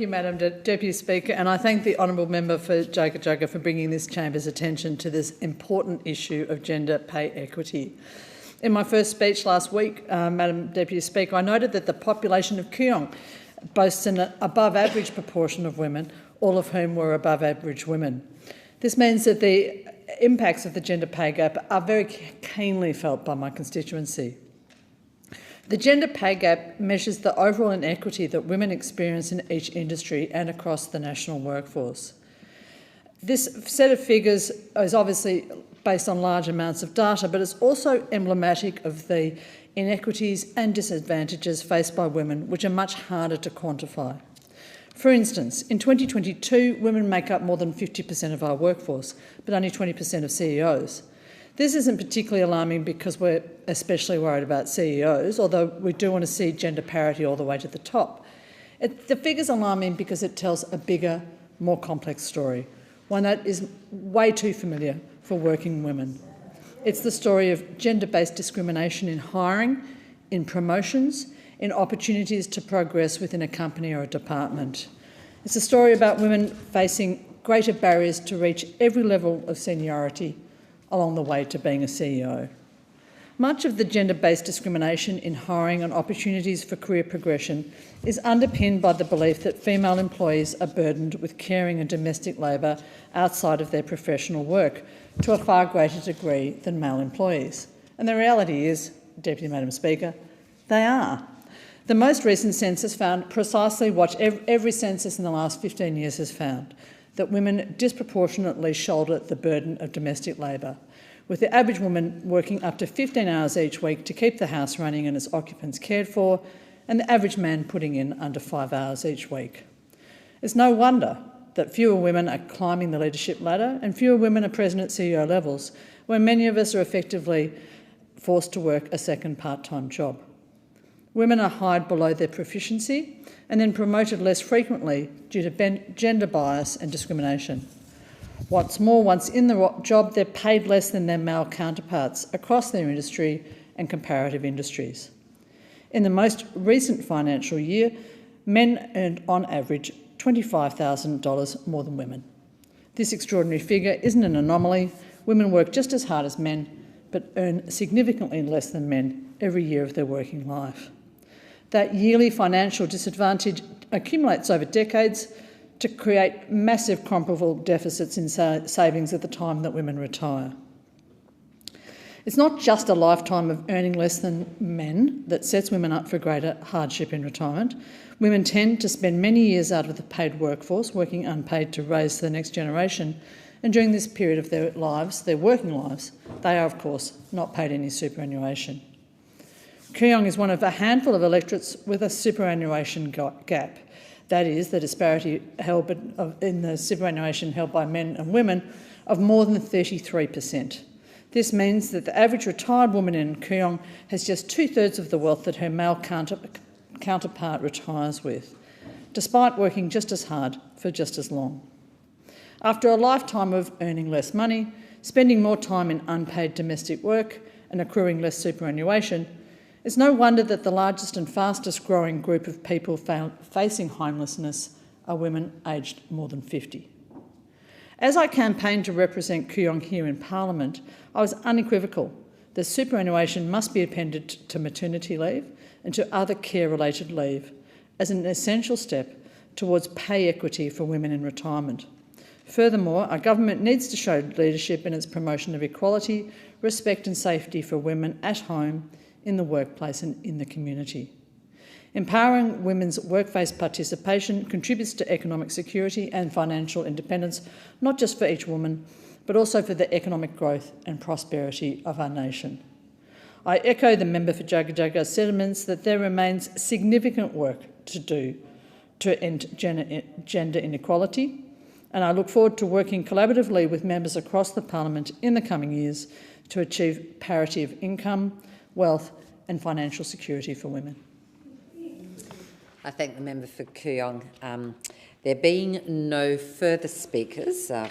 Thank you, Madam Deputy Speaker, and I thank the honourable member for Jagga for bringing this chamber's attention to this important issue of gender pay equity. In my first speech last week, Madam Deputy Speaker, I noted that the population of Kooyong boasts an above-average proportion of women, all of whom were above-average women. This means that the impacts of the gender pay gap are very keenly felt by my constituency. The gender pay gap measures the overall inequity that women experience in each industry and across the national workforce. This set of figures is obviously based on large amounts of data, but it's also emblematic of the inequities and disadvantages faced by women, which are much harder to quantify. For instance, in 2022, women make up more than 50% of our workforce, but only 20% of CEOs. This isn't particularly alarming because we're especially worried about CEOs, although we do want to see gender parity all the way to the top. The figure's alarming because it tells a bigger, more complex story, one that is way too familiar for working women. It's the story of gender-based discrimination in hiring, in promotions, in opportunities to progress within a company or a department. It's a story about women facing greater barriers to reach every level of seniority along the way to being a CEO. Much of the gender-based discrimination in hiring and opportunities for career progression is underpinned by the belief that female employees are burdened with caring and domestic labour outside of their professional work to a far greater degree than male employees. And the reality is, Deputy Madam Speaker, they are. The most recent census found precisely what every census in the last 15 years has found, that women disproportionately shoulder the burden of domestic labour, with the average woman working up to 15 hours each week to keep the house running and its occupants cared for, and the average man putting in under 5 hours each week. It's no wonder that fewer women are climbing the leadership ladder and fewer women are present at CEO levels, where many of us are effectively forced to work a second part-time job. Women are hired below their proficiency and then promoted less frequently due to gender bias and discrimination. What's more, once in the job, they're paid less than their male counterparts across their industry and comparative industries. In the most recent financial year, men earned on average $25,000 more than women. This extraordinary figure isn't an anomaly. Women work just as hard as men, but earn significantly less than men every year of their working life. That yearly financial disadvantage accumulates over decades to create massive comparable deficits in savings at the time that women retire. It's not just a lifetime of earning less than men that sets women up for greater hardship in retirement. Women tend to spend many years out of the paid workforce, working unpaid to raise the next generation, and during this period of their lives, their working lives, they are, of course, not paid any superannuation. Kooyong is one of a handful of electorates with a superannuation gap. That is, the disparity held in the superannuation held by men and women of more than 33%. This means that the average retired woman in Kooyong has just 2/3 of the wealth that her male counterpart retires with, despite working just as hard for just as long. After a lifetime of earning less money, spending more time in unpaid domestic work and accruing less superannuation, it's no wonder that the largest and fastest growing group of people facing homelessness are women aged more than 50. As I campaigned to represent Kooyong here in Parliament, I was unequivocal that superannuation must be appended to maternity leave and to other care-related leave as an essential step towards pay equity for women in retirement. Furthermore, our government needs to show leadership in its promotion of equality, respect and safety for women at home, in the workplace and in the community. Empowering women's workplace participation contributes to economic security and financial independence, not just for each woman, but also for the economic growth and prosperity of our nation. I echo the member for Jagga's sentiments that there remains significant work to do to end gender inequality, and I look forward to working collaboratively with members across the Parliament in the coming years to achieve parity of income, wealth and financial security for women. I thank the member for Kooyong. There being no further speakers for